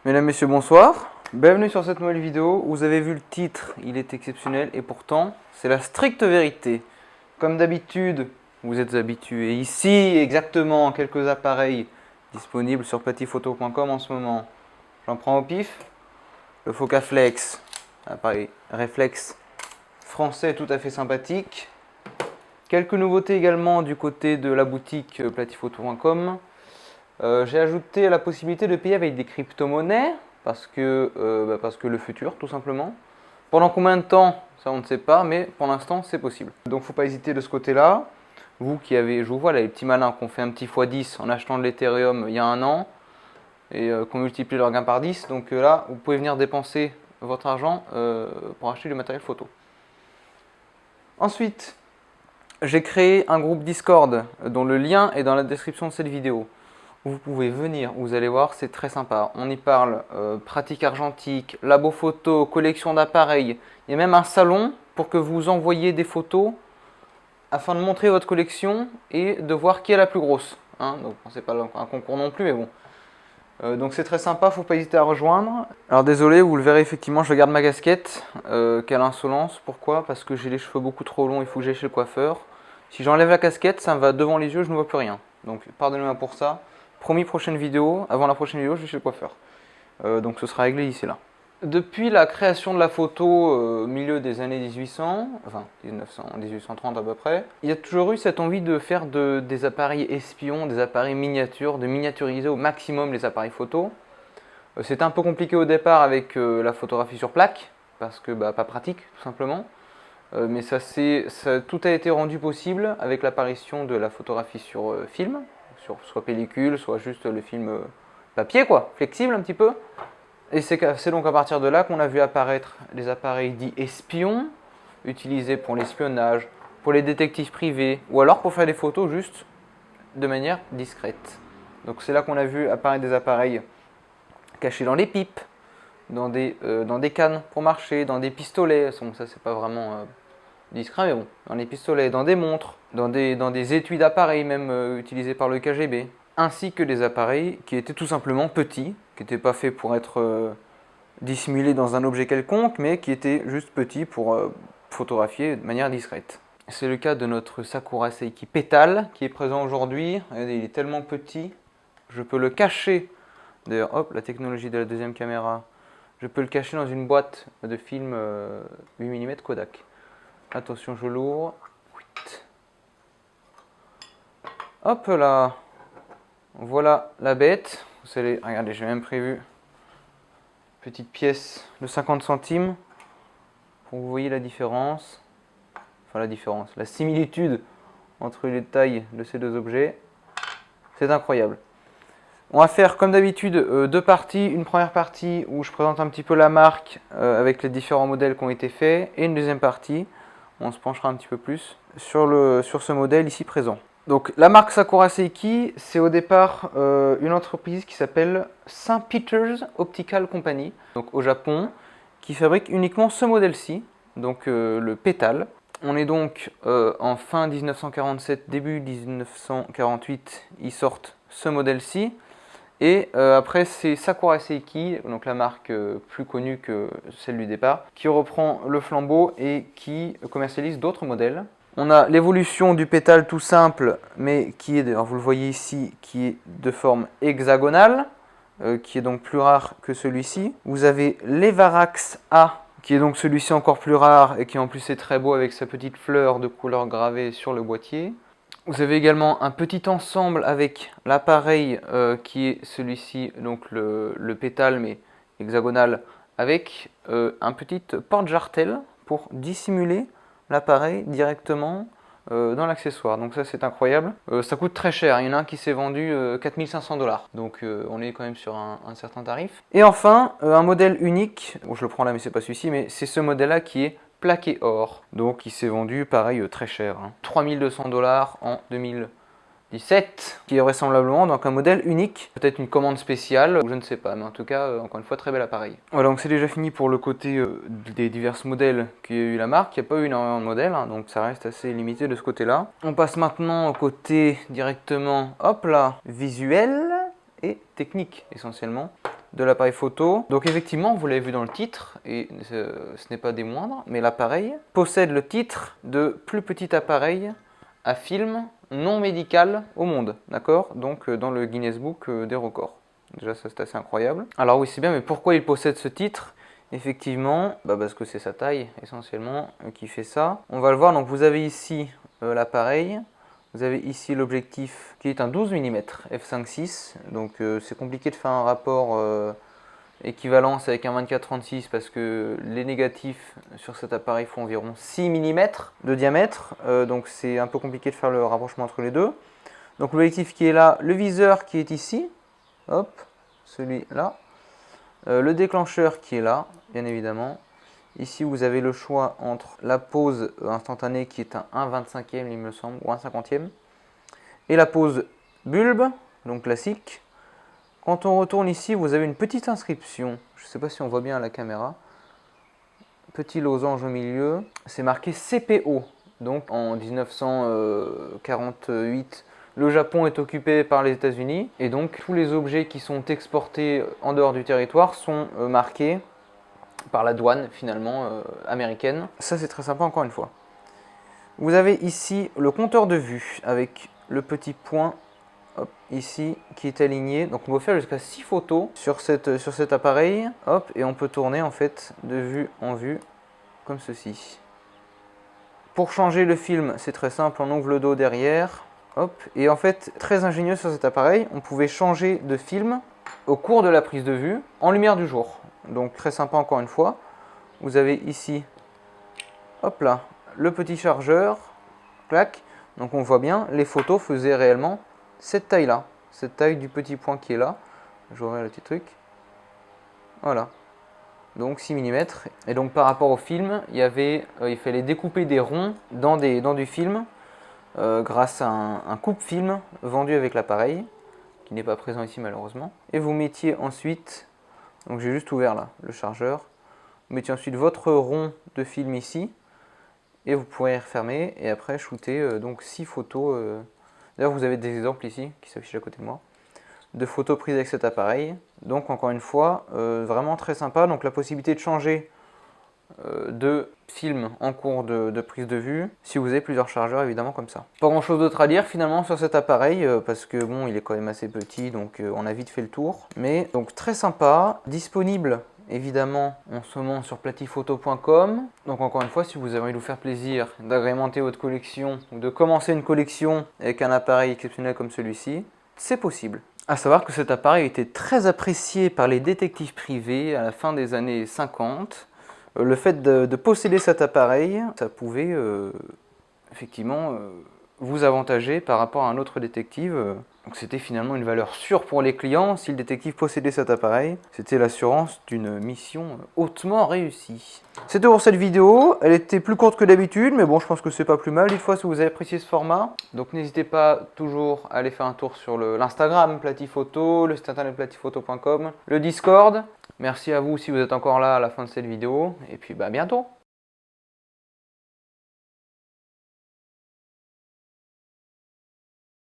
Mesdames, Messieurs, bonsoir. Bienvenue sur cette nouvelle vidéo. Vous avez vu le titre, il est exceptionnel et pourtant, c'est la stricte vérité. Comme d'habitude, vous êtes habitués ici, exactement, quelques appareils disponibles sur petitphoto.com en ce moment. J'en prends au pif. Le Focaflex, appareil réflexe français tout à fait sympathique. Quelques nouveautés également du côté de la boutique petitphoto.com. J'ai ajouté la possibilité de payer avec des crypto-monnaies parce que le futur, tout simplement. Pendant combien de temps, ça on ne sait pas, mais pour l'instant c'est possible. Donc faut pas hésiter de ce côté-là. Vous qui avez, je vous vois là, les petits malins qui ont fait un petit x10 en achetant de l'Ethereum il y a un an et qu'on multiplie leur gain par 10. Donc là, vous pouvez venir dépenser votre argent pour acheter du matériel photo. Ensuite, j'ai créé un groupe Discord dont le lien est dans la description de cette vidéo. Vous pouvez venir, vous allez voir, c'est très sympa. On y parle pratique argentique, labo photo, collection d'appareils. Il y a même un salon pour que vous envoyiez des photos afin de montrer votre collection et de voir qui est la plus grosse. Hein, donc c'est pas un concours non plus, mais bon. Donc c'est très sympa, faut pas hésiter à rejoindre. Alors désolé, vous le verrez effectivement, je garde ma casquette. Quelle insolence, pourquoi? Parce que j'ai les cheveux beaucoup trop longs, il faut que j'aille chez le coiffeur. Si j'enlève la casquette, ça me va devant les yeux, je ne vois plus rien. Donc pardonnez-moi pour ça. Promis, prochaine vidéo, avant la prochaine vidéo, je vais chez le coiffeur. Donc ce sera réglé d'ici là. Depuis la création de la photo au milieu des années 1800, enfin 1900, 1830 à peu près, il y a toujours eu cette envie de faire des appareils espions, des appareils miniatures, de miniaturiser au maximum les appareils photo. C'était un peu compliqué au départ avec la photographie sur plaque, parce que pas pratique tout simplement. Mais tout a été rendu possible avec l'apparition de la photographie sur film, sur soit pellicule, soit juste le film papier quoi, flexible un petit peu. Et c'est donc à partir de là qu'on a vu apparaître les appareils dits espions, utilisés pour l'espionnage, pour les détectives privés, ou alors pour faire des photos juste de manière discrète. Donc c'est là qu'on a vu apparaître des appareils cachés dans les pipes, dans des cannes pour marcher, dans des pistolets. Donc ça c'est pas vraiment discret, mais bon, dans les pistolets, dans des montres, dans des étuis d'appareils même utilisés par le KGB, ainsi que des appareils qui étaient tout simplement petits, qui n'étaient pas faits pour être dissimulés dans un objet quelconque, mais qui étaient juste petits pour photographier de manière discrète. C'est le cas de notre Sakura Seiki Petal qui est présent aujourd'hui. Regardez, il est tellement petit, je peux le cacher. D'ailleurs, hop, la technologie de la deuxième caméra. Je peux le cacher dans une boîte de film 8 mm Kodak. Attention, je l'ouvre. Hop là. Voilà la bête. Vous allez, regardez, j'ai même prévu petite pièce de 50 centimes pour que vous voyez la différence. Enfin la similitude entre les tailles de ces deux objets. C'est incroyable. On va faire comme d'habitude deux parties. Une première partie où je présente un petit peu la marque avec les différents modèles qui ont été faits. Et une deuxième partie où on se penchera un petit peu plus sur ce modèle ici présent. Donc la marque Sakura Seiki, c'est au départ une entreprise qui s'appelle St. Peter's Optical Company, donc au Japon, qui fabrique uniquement ce modèle-ci, donc le Petal. On est donc en fin 1947, début 1948, ils sortent ce modèle-ci. Et après c'est Sakura Seiki, donc la marque plus connue que celle du départ, qui reprend le flambeau et qui commercialise d'autres modèles. On a l'évolution du pétale tout simple, mais qui est, d'ailleurs vous le voyez ici, qui est de forme hexagonale, qui est donc plus rare que celui-ci. Vous avez l'Evarax A, qui est donc celui-ci encore plus rare et qui en plus est très beau avec sa petite fleur de couleur gravée sur le boîtier. Vous avez également un petit ensemble avec l'appareil qui est celui-ci, donc le pétale mais hexagonal, avec un petit porte-jartel pour dissimuler l'appareil directement dans l'accessoire. Donc ça c'est incroyable. Ça coûte très cher, il y en a un qui s'est vendu 4500 $. Donc on est quand même sur un certain tarif. Et enfin, un modèle unique, bon, je le prends là mais c'est pas celui-ci, mais c'est ce modèle là qui est plaqué or, donc il s'est vendu pareil très cher, hein. 3200 $ en 2017, qui est vraisemblablement donc un modèle unique, peut-être une commande spéciale, ou je ne sais pas, mais en tout cas, encore une fois, très bel appareil. Voilà, donc c'est déjà fini pour le côté des divers modèles qu'il y a eu la marque, il n'y a pas eu énormément de modèles, hein, donc ça reste assez limité de ce côté-là. On passe maintenant au côté directement, hop là, visuel et technique essentiellement. de l'appareil photo. Donc effectivement, vous l'avez vu dans le titre, et ce n'est pas des moindres, mais l'appareil possède le titre de plus petit appareil à film non médical au monde, d'accord? Donc dans le Guinness Book des records. Déjà ça c'est assez incroyable. Alors oui c'est bien, mais pourquoi il possède ce titre? Effectivement, parce que c'est sa taille essentiellement qui fait ça. On va le voir, donc vous avez ici l'appareil. Vous avez ici l'objectif qui est un 12 mm f5.6, donc c'est compliqué de faire un rapport équivalence avec un 24-36 parce que les négatifs sur cet appareil font environ 6 mm de diamètre, donc c'est un peu compliqué de faire le rapprochement entre les deux. Donc l'objectif qui est là, le viseur qui est ici, hop, celui-là, le déclencheur qui est là, bien évidemment. Ici, vous avez le choix entre la pose instantanée qui est un 1/25e, il me semble, ou 1/50e, et la pose bulbe, donc classique. Quand on retourne ici, vous avez une petite inscription. Je ne sais pas si on voit bien à la caméra. Petit losange au milieu. C'est marqué CPO. Donc en 1948, le Japon est occupé par les États-Unis. Et donc tous les objets qui sont exportés en dehors du territoire sont marqués par la douane finalement américaine. Ça c'est très sympa encore une fois. Vous avez ici le compteur de vue avec le petit point hop, ici qui est aligné. Donc on peut faire jusqu'à 6 photos sur cet appareil. Hop, et on peut tourner en fait de vue en vue comme ceci. Pour changer le film, c'est très simple, on ouvre le dos derrière. Hop, et en fait, très ingénieux sur cet appareil, on pouvait changer de film au cours de la prise de vue en lumière du jour. Donc très sympa encore une fois. Vous avez ici, hop là, le petit chargeur, clac. Donc on voit bien, les photos faisaient réellement cette taille-là, cette taille du petit point qui est là. J'aurai le petit truc. Voilà. Donc 6 mm. Et donc par rapport au film, il fallait découper des ronds dans du film grâce à un coupe-film vendu avec l'appareil, qui n'est pas présent ici malheureusement. Et vous mettiez ensuite, donc j'ai juste ouvert là le chargeur, vous mettiez ensuite votre rond de film ici, et vous pourrez refermer et après shooter donc 6 photos. D'ailleurs vous avez des exemples ici qui s'affichent à côté de moi, de photos prises avec cet appareil. Donc encore une fois, vraiment très sympa. Donc la possibilité de changer de film en cours de prise de vue, si vous avez plusieurs chargeurs évidemment comme ça. Pas grand chose d'autre à dire finalement sur cet appareil, parce que bon il est quand même assez petit, donc on a vite fait le tour. Mais donc très sympa, disponible évidemment en ce moment sur platifphoto.com. Donc encore une fois, si vous avez envie de vous faire plaisir d'agrémenter votre collection ou de commencer une collection avec un appareil exceptionnel comme celui-ci, c'est possible. A savoir que cet appareil était très apprécié par les détectives privés à la fin des années 50. Le fait de posséder cet appareil, ça pouvait effectivement vous avantager par rapport à un autre détective. Donc c'était finalement une valeur sûre pour les clients. Si le détective possédait cet appareil, c'était l'assurance d'une mission hautement réussie. C'est tout pour cette vidéo. Elle était plus courte que d'habitude, mais bon, je pense que c'est pas plus mal. Dites-moi si vous avez apprécié ce format. Donc n'hésitez pas toujours à aller faire un tour sur l'Instagram Platifphoto, le site internet platifphoto.com, le Discord. Merci à vous si vous êtes encore là à la fin de cette vidéo. Et puis à bientôt.